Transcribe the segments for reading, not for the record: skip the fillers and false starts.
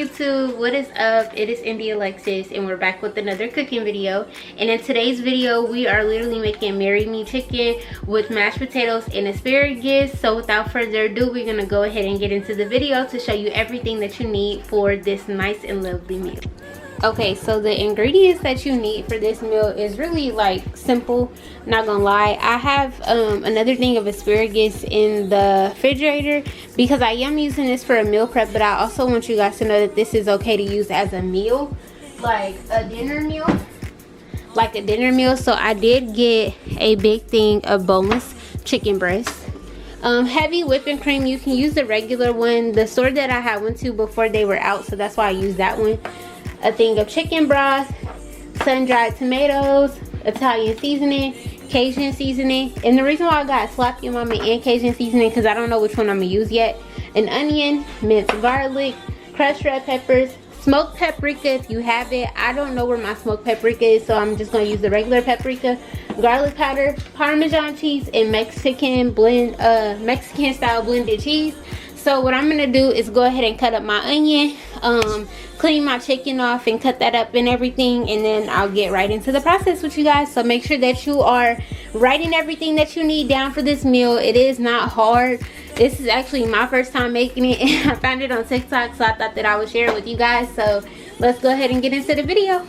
YouTube, what is up? It is Indie Alexis and we're back with another cooking video. And in today's video we are literally making Marry Me chicken with mashed potatoes and asparagus. So without further ado, we're gonna go ahead and get into the video to show you everything that you need for this nice and lovely meal. Okay, so the ingredients that you need for this meal is really like simple, not gonna lie. I have another thing of asparagus in the refrigerator because I am using this for a meal prep, but I also want you guys to know that this is okay to use as a meal, like a dinner meal, so I did get a big thing of boneless chicken breast. Heavy whipping cream, you can use the regular one. The store that I went to before, they were out, so that's why I used that one. A thing of chicken broth, sun-dried tomatoes, Italian seasoning, Cajun seasoning, and the reason why I got sloppy mama and Cajun seasoning because I don't know which one I'm gonna use yet. An onion, minced garlic, crushed red peppers, smoked paprika if you have it. I don't know where my smoked paprika is, so I'm just gonna use the regular paprika, garlic powder, Parmesan cheese, and Mexican style blended cheese. So what I'm gonna do is go ahead and cut up my onion, clean my chicken off and cut that up and everything, and then I'll get right into the process with you guys. So make sure that you are writing everything that you need down for this meal. It is not hard. This is actually my first time making it and I found it on TikTok, so I thought that I would share it with you guys. So let's go ahead and get into the video.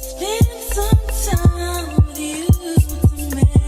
Spend some time with you to make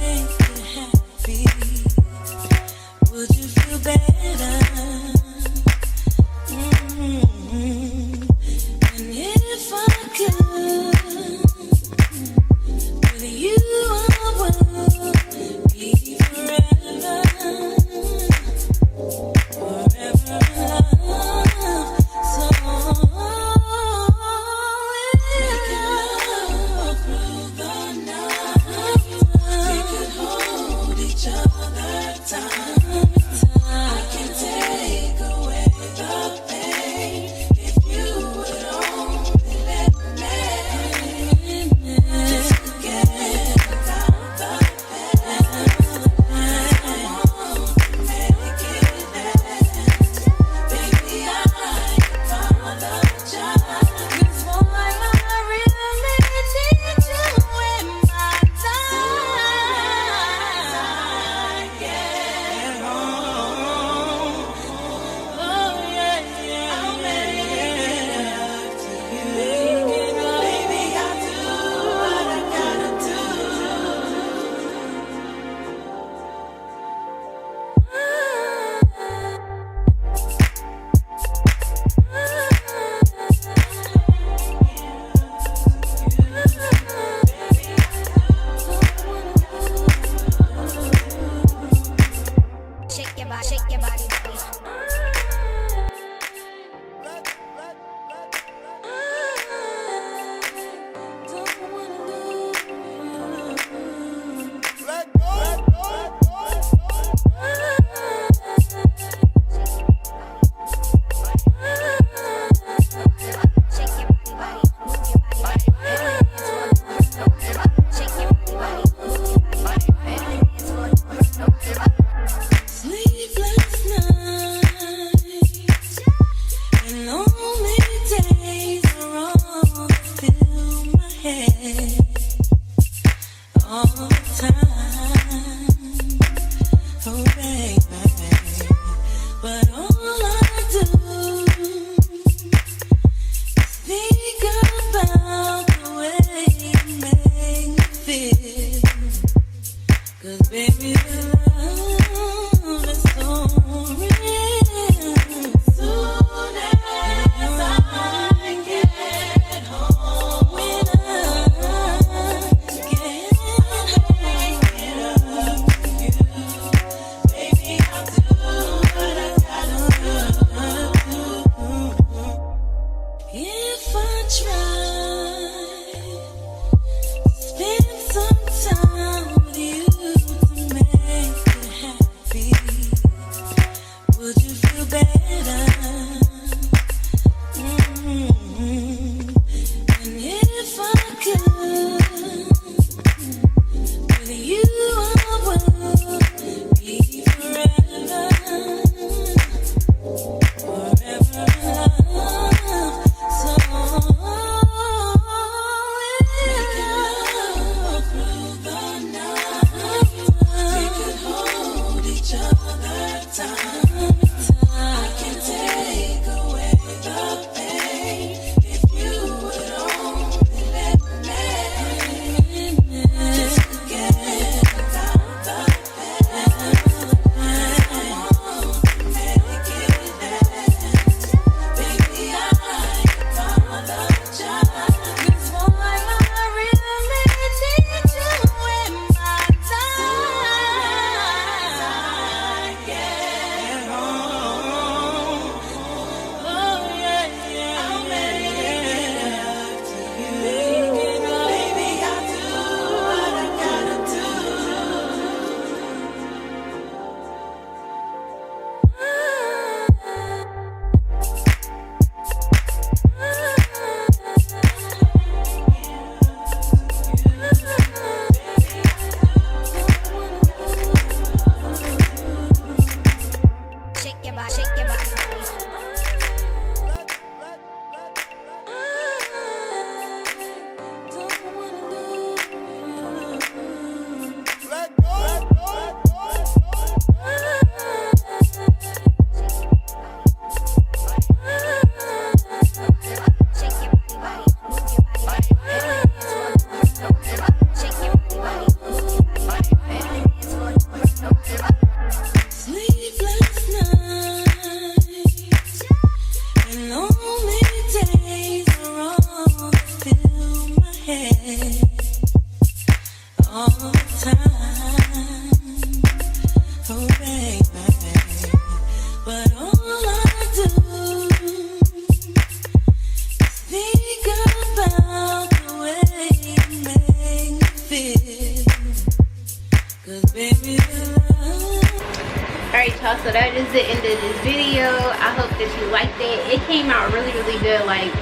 y'all, so that is the end of this video. I hope that you liked it. It came out really good. Like,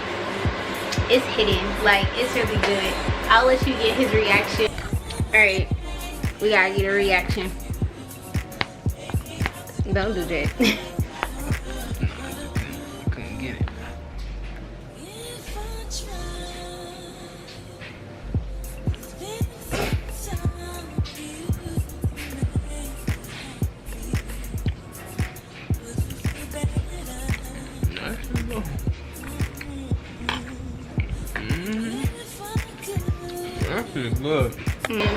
it's hitting, like, it's really good. I'll let you get his reaction. All right, we gotta get a reaction. Don't do that. Couldn't get it. Good.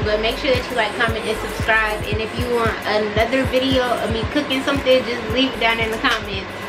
But make sure that you like, comment, and subscribe. And if you want another video of me cooking something, just leave it down in the comments.